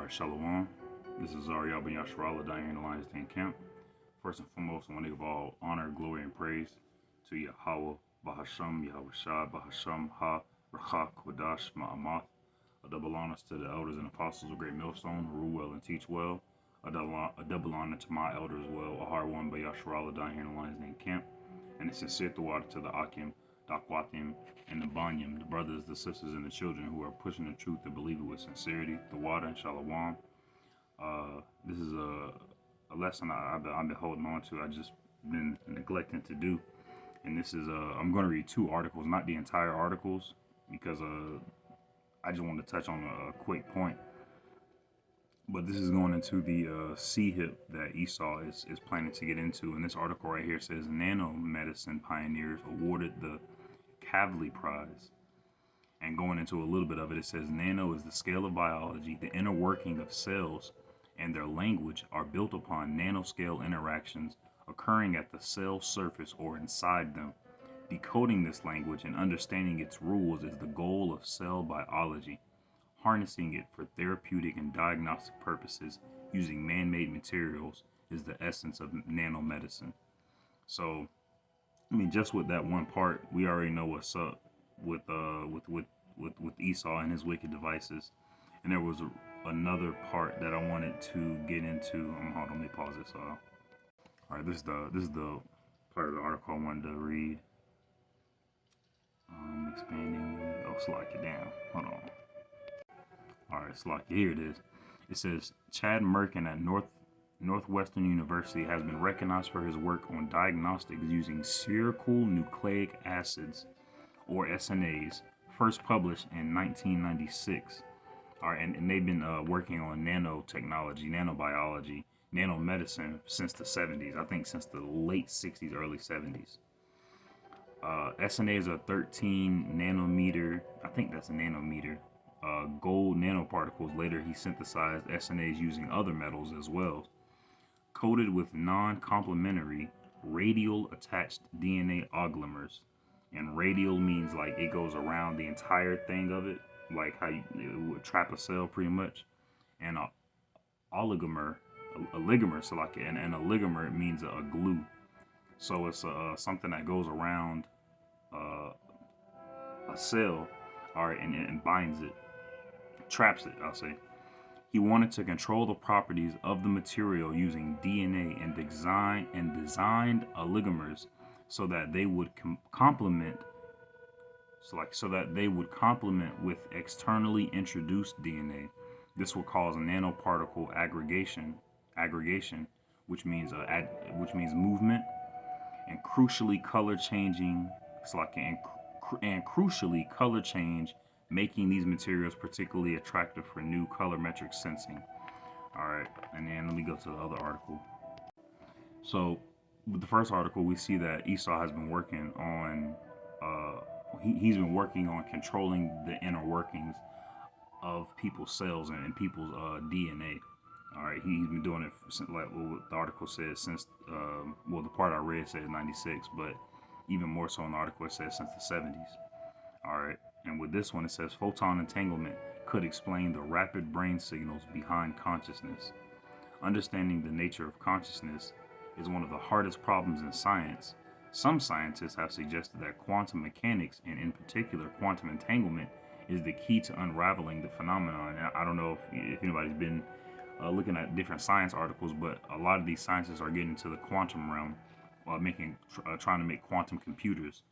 Alright, Shalom. This is Ariel Ben Yasharallah down here in the Lions Den camp. First and foremost, I want to give all honor, glory, and praise to Yahweh, Bahasham, Yahweh Shah, Bahasham, Ha, Rachak, Wadash, Ma'amath. A double honor to the elders and apostles of Great Millstone who rule well and teach well. A double honor to my elder as well, a hard one by Yasharallah down here in the Lions Den camp. And a sincere thought to the Akim, Dakwatim, and the Banyam, the brothers, the sisters, and the children who are pushing the truth and believe it with sincerity. The water and Shalom. This is a lesson I've been holding on to. I just been neglecting to do. And this is I'm going to read two articles, not the entire articles, because I just want to touch on a quick point. But this is going into the sea hip that Esau is planning to get into. And this article right here says nanomedicine pioneers awarded the Kavli Prize. And going into a little bit of it, it says nano is the scale of biology. The inner working of cells and their language are built upon nanoscale interactions occurring at the cell surface or inside them. Decoding this language and understanding its rules is the goal of cell biology. Harnessing it for therapeutic and diagnostic purposes using man-made materials is the essence of nanomedicine. So, I mean, just with that one part, we already know what's up with Esau and his wicked devices. And there was another part that I wanted to get into. Hold on, let me pause this. All right, this is the part of the article I wanted to read. Expanding. Slack it down. Hold on. All right, Slack. Here it is. It says Chad Merkin at Northwestern University has been recognized for his work on diagnostics using spherical nucleic acids, or SNAs, first published in 1996. All right, and they've been working on nanotechnology, nanobiology, nanomedicine since the 70s. I think since the late 60s, early 70s. SNAs are 13 nanometer, I think that's a nanometer, gold nanoparticles. Later, he synthesized SNAs using other metals as well. Coated with non-complementary radial attached DNA oligomers. And radial means like it goes around the entire thing of it, like how it would trap a cell pretty much. And a oligomer, so like an oligomer means a glue. So it's something that goes around a cell, all right, and binds it, traps it, I'll say. He wanted to control the properties of the material using DNA and designed oligomers so that they would complement with externally introduced DNA. This will cause a nanoparticle aggregation, which means movement, and crucially color change, making these materials particularly attractive for new colorimetric sensing. All right, and then let me go to the other article. So with the first article, we see that Esau has been working on he's been working on controlling the inner workings of people's cells and people's DNA. All right, he's been doing it since, like what the article says, since the part I read said 96, but even more so in the article it says since the 70s. All right, and with this one it says photon entanglement could explain the rapid brain signals behind consciousness. Understanding the nature of consciousness is one of the hardest problems in science. Some scientists have suggested that quantum mechanics, and in particular quantum entanglement, is the key to unraveling the phenomenon. And I don't know if anybody's been looking at different science articles, but a lot of these scientists are getting into the quantum realm while trying to make quantum computers.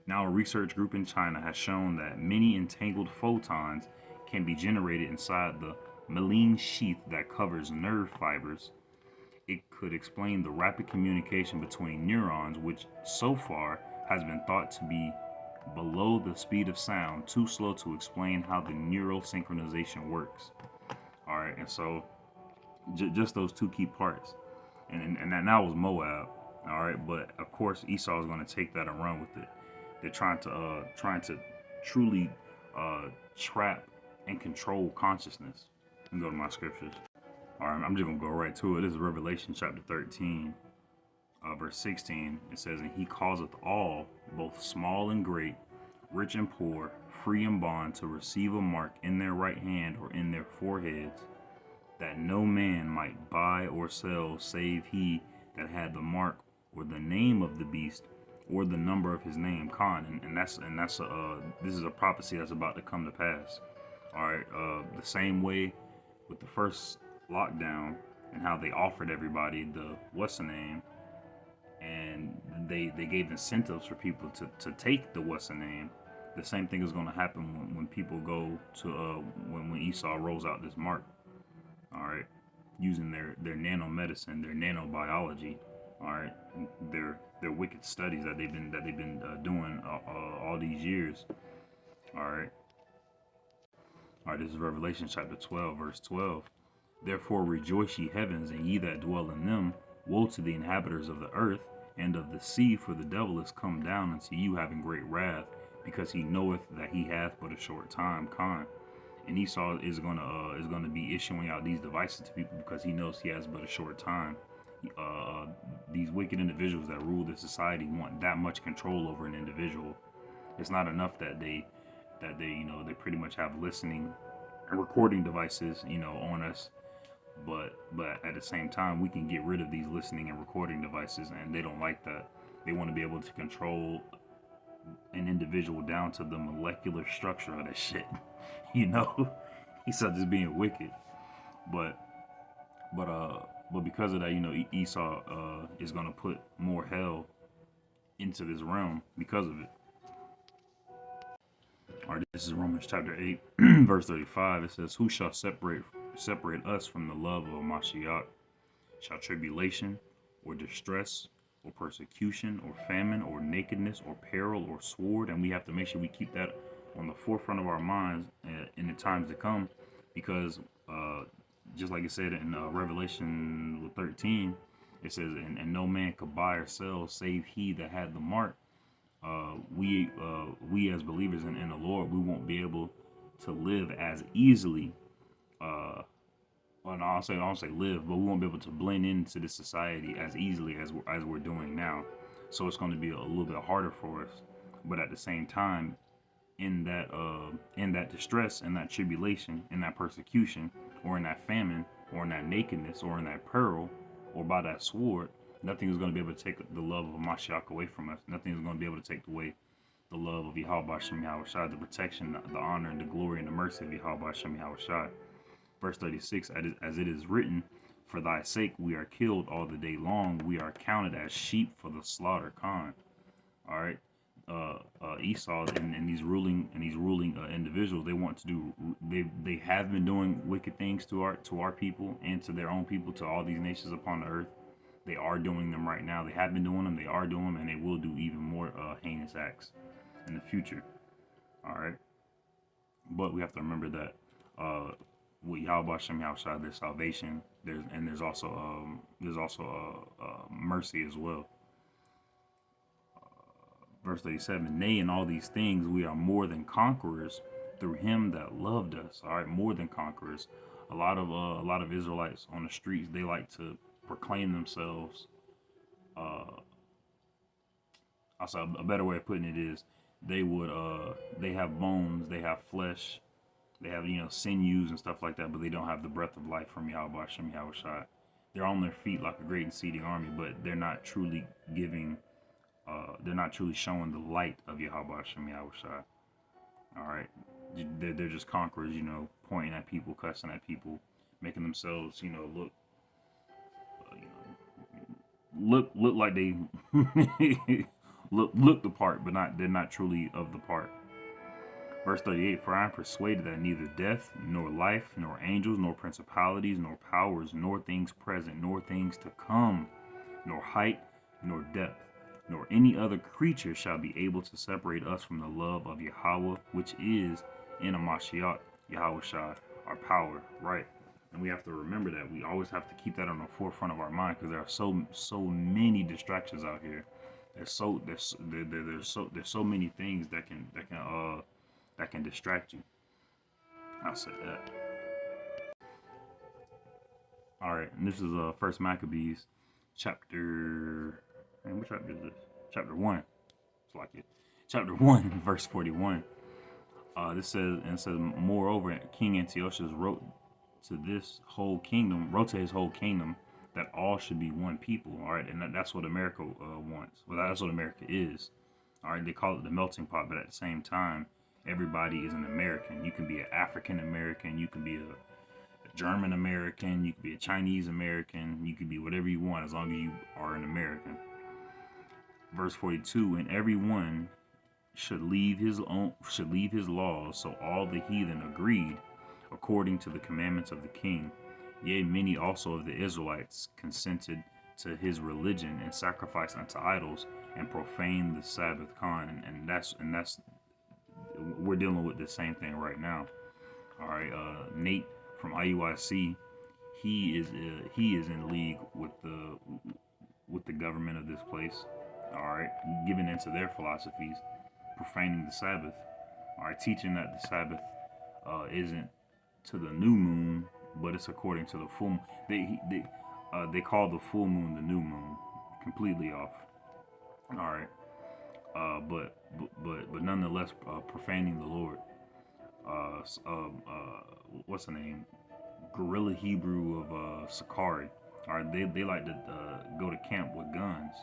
Now, a research group in China has shown that many entangled photons can be generated inside the myelin sheath that covers nerve fibers. It could explain the rapid communication between neurons, which so far has been thought to be below the speed of sound, too slow to explain how the neural synchronization works. All right, and so just those two key parts, and that was Moab. All right, but of course Esau is going to take that and run with it. They're trying to truly trap and control consciousness. Let me go to my scriptures. All right, I'm just gonna go right to it. This is Revelation chapter 13, verse 16. It says, "And he causeth all, both small and great, rich and poor, free and bond, to receive a mark in their right hand or in their foreheads, that no man might buy or sell save he that had the mark or the name of the beast or the number of his name. Khan, and that's this is a prophecy that's about to come to pass. All right, the same way with the first lockdown and how they offered everybody the what's the name, and they gave incentives for people to take the what's the name. The same thing is going to happen when people go to when Esau rolls out this mark. All right, using their nanomedicine, their nanobiology. All right, their wicked studies that they've been doing all these years. All right. All right, this is Revelation chapter 12, verse 12. Therefore rejoice, ye heavens, and ye that dwell in them. Woe to the inhabitants of the earth and of the sea, for the devil is come down unto you, having great wrath, because he knoweth that he hath but a short time. Con. And Esau is gonna be issuing out these devices to people because he knows he has but a short time. These wicked individuals that rule the society want that much control over an individual. It's not enough that they they pretty much have listening and recording devices on us, but at the same time we can get rid of these listening and recording devices, and they don't like that. They want to be able to control an individual down to the molecular structure of that shit. He's just being wicked. But because of that, Esau is gonna put more hell into this realm because of it. All right, this is Romans chapter 8, verse 35. It says, who shall separate us from the love of Mashiach? Shall tribulation, or distress, or persecution, or famine, or nakedness, or peril, or sword? And we have to make sure we keep that on the forefront of our minds in the times to come, because just like it said in Revelation 13, it says, and no man could buy or sell save he that had the mark. We as believers in the Lord, we won't be able to live as easily. Well, no, I don't say live, but we won't be able to blend into this society as easily as we're doing now. So it's going to be a little bit harder for us. But at the same time, in that distress, in that tribulation, in that persecution, or in that famine, or in that nakedness, or in that peril, or by that sword, nothing is going to be able to take the love of Mashiach away from us. Nothing is going to be able to take away the love of Yahweh Shem Yahushai, the protection, the honor, and the glory, and the mercy of Yahweh Shem Yahushai. Verse 36, as it is written, for thy sake we are killed all the day long. We are counted as sheep for the slaughter. Khan. All right. Esau and these ruling individuals, they want to do. They have been doing wicked things to our people and to their own people, to all these nations upon the earth. They are doing them right now. They have been doing them. They are doing them, and they will do even more heinous acts in the future. All right. But we have to remember that with Yahweh Shem Yahushua, there's salvation. There's also mercy as well. Verse 37, nay, in all these things we are more than conquerors through him that loved us. All right, more than conquerors. A lot of Israelites on the streets, they like to proclaim themselves. Also, a better way of putting it is they have bones, they have flesh, they have sinews and stuff like that, but they don't have the breath of life from Yahweh Shem Yahushua. They're on their feet like a great and exceeding army, but they're not truly giving. They're not truly showing the light of Yahweh Shem Yahushua. All right, they're just conquerors, pointing at people, cussing at people, making themselves, look like they look the part, but they're not truly of the part. Verse 38, for I am persuaded that neither death, nor life, nor angels, nor principalities, nor powers, nor things present, nor things to come, nor height, nor depth, nor any other creature shall be able to separate us from the love of Yahweh, which is in a Mashiach, Yahushua, our power, right? And we have to remember that. We always have to keep that on the forefront of our mind, because there are so many distractions out here. There's so many things that can distract you. I'll say that. All right, and this is First Maccabees, chapter. Man, what chapter is this? Chapter 1. It's like it. Chapter 1, verse 41. This says, moreover, King Antiochus wrote to this whole kingdom, wrote to his whole kingdom that all should be one people. All right, and that's what America wants. Well, that's what America is. All right, they call it the melting pot, but at the same time, everybody is an American. You can be an African American, you can be a German American, you can be a Chinese American, you can be whatever you want as long as you are an American. Verse 42, and everyone should leave his laws. So all the heathen agreed according to the commandments of the king. Yea, many also of the Israelites consented to his religion and sacrificed unto idols and profaned the Sabbath. And that's we're dealing with the same thing right now. All right, Nate from IUIC, he is in league with the government of this place. All right, giving into their philosophies, profaning the Sabbath. All right, teaching that the Sabbath isn't to the new moon, but it's according to the full moon. They call the full moon the new moon, completely off. All right, but nonetheless, profaning the Lord. What's the name? Guerrilla Hebrew of Sakari. All right, they like to go to camp with guns.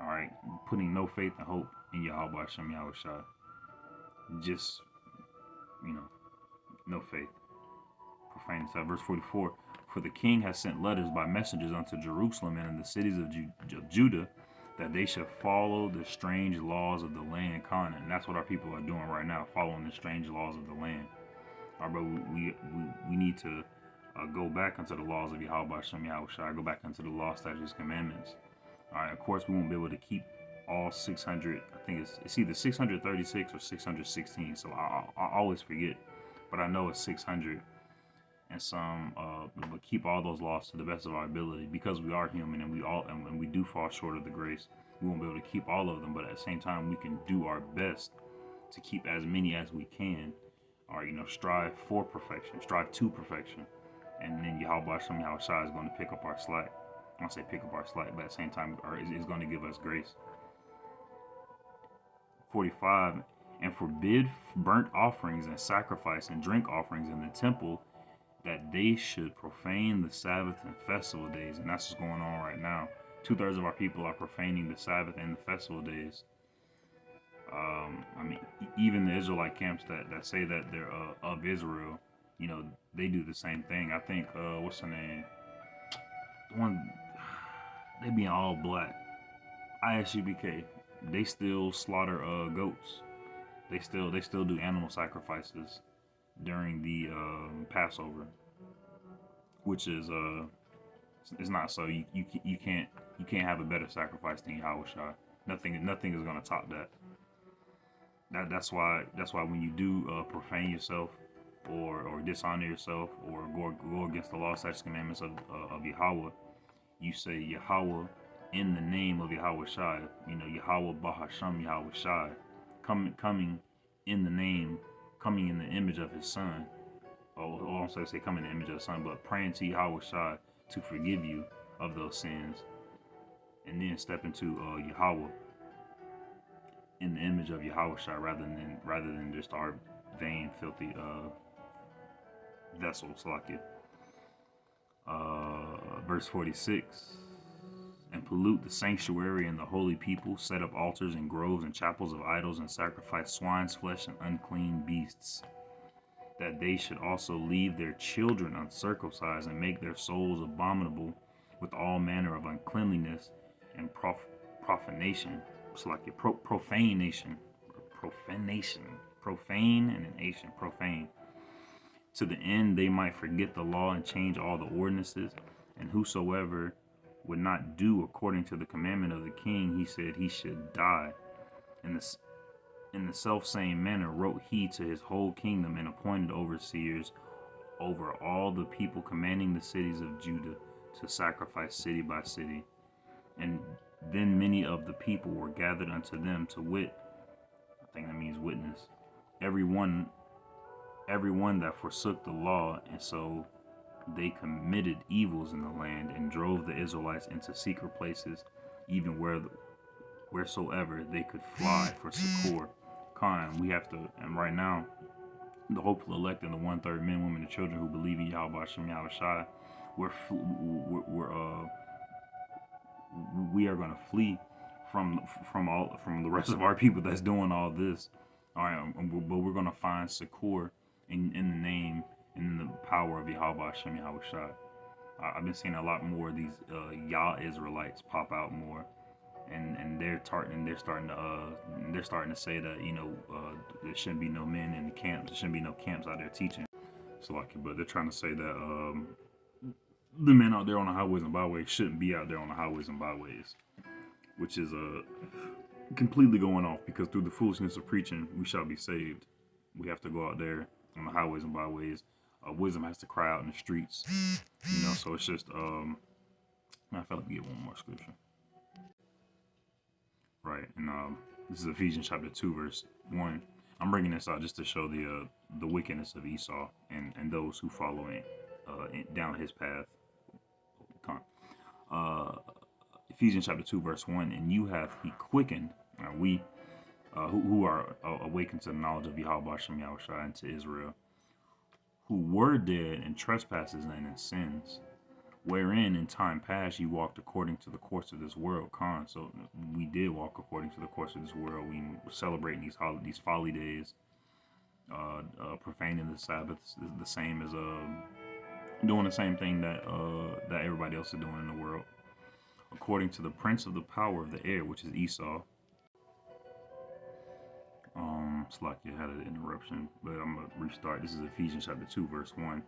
All right, putting no faith and hope in Yahweh Hashem Yahushua. Just, no faith. Profane. Verse 44. For the king has sent letters by messengers unto Jerusalem and in the cities of Judah, that they should follow the strange laws of the land. And that's what our people are doing right now, following the strange laws of the land. All right, but we need to go back into the laws of Yahweh Hashem Yahushua. Go back into the law, statutes, commandments. All right, of course, we won't be able to keep all 600. I think it's either 636 or 616. So I always forget, but I know it's 600 and some. But keep all those laws to the best of our ability, because we are human and we do fall short of the grace. We won't be able to keep all of them, but at the same time, we can do our best to keep as many as we can. Or strive for perfection, strive to perfection, and then Yahweh Hashem Yahushua is going to pick up our slack. I don't say pick up our slack, but at the same time, is going to give us grace. 45, and forbid burnt offerings and sacrifice and drink offerings in the temple, that they should profane the Sabbath and festival days. And that's what's going on right now. 2/3 of our people are profaning the Sabbath and the festival days. Even the Israelite camps that say that they're of Israel, they do the same thing. I think, what's the name? They being all black. ISUBK. They still slaughter goats. They still do animal sacrifices during the Passover, which is it's not so. You can't have a better sacrifice than Yahushua. Nothing is gonna top that. That's why when you do profane yourself or dishonor yourself or go against the law, statutes, commandments of Yahweh, you say Yahweh in the name of Yahweh Shai. Yahweh Bahasham Yahweh Shai, coming in the name, coming in the image of His Son. I don't say coming in the image of the Son, but praying to Yahweh Shai to forgive you of those sins, and then step into Yahweh in the image of Yahushua, rather than just our vain, filthy vessels, like it. Verse 46, and pollute the sanctuary and the holy people, set up altars and groves and chapels of idols, and sacrifice swine's flesh and unclean beasts, that they should also leave their children uncircumcised, and make their souls abominable with all manner of uncleanliness and profanation. It's like a profanation, profane and an nation, profane, to the end they might forget the law and change all the ordinances. And whosoever would not do according to the commandment of the king, he said he should die. In the self same manner wrote he to his whole kingdom, and appointed overseers over all the people, commanding the cities of Judah to sacrifice city by city. And then many of the people were gathered unto them, to wit, I think that means witness, everyone that forsook the law, and so they committed evils in the land, and drove the Israelites into secret places, even wheresoever they could fly for succor. We have to, and right now, the hopeful elect and the 1/3 men, women, and children who believe in Yahweh Shem Yahushai, we are going to flee from the rest of our people that's doing all this. All right, but we're going to find succor in the name and in the power of Yahweh Shem Yahushai. I've been seeing a lot more of these Yah Israelites pop out more, and they're starting to say that there shouldn't be no men in the camps. There shouldn't be no camps out there teaching. So but they're trying to say that the men out there on the highways and byways shouldn't be out there on the highways and byways, which is completely going off, because through the foolishness of preaching we shall be saved. We have to go out there on the highways and byways. Wisdom has to cry out in the streets. So it's just I felt like we get one more scripture. Right, and this is Ephesians chapter 2, verse 1. I'm bringing this out just to show the wickedness of Esau and those who follow down his path. Ephesians chapter 2, verse 1. And you have he quickened, we who are awakened to the knowledge of Yahweh Shem Yahushai, and to Israel, who were dead in trespasses and in sins, wherein in time past you walked according to the course of this world. So we did walk according to the course of this world. We were celebrating these folly days, profaning the Sabbaths, the same as doing the same thing that everybody else is doing in the world, according to the prince of the power of the air, which is Esau. It's like you had an interruption, but I'm gonna restart. This is Ephesians chapter 2, verse 1.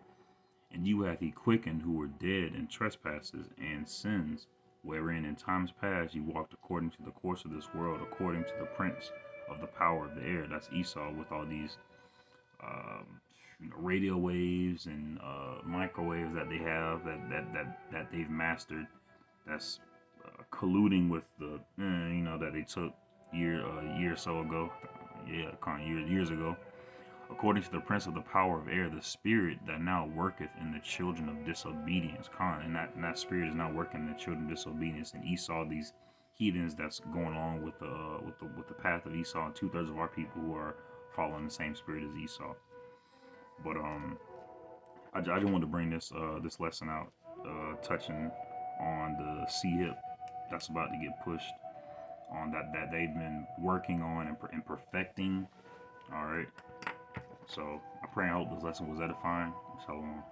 And you hath he quickened who were dead in trespasses and sins, wherein in times past you walked according to the course of this world, according to the prince of the power of the air. That's Esau, with all these radio waves and microwaves that they have that they've mastered. That's colluding with the that they took a year or so ago. Years ago. According to the prince of the power of air, the spirit that now worketh in the children of disobedience. And that spirit is now working in the children of disobedience. And Esau, these heathens that's going along with the path of Esau, and 2/3 of our people who are following the same spirit as Esau. But I just wanted to bring this lesson out, touching on the C-hip that's about to get pushed on, that they've been working on and perfecting. All right. So I pray and hope this lesson was edifying. Shalom.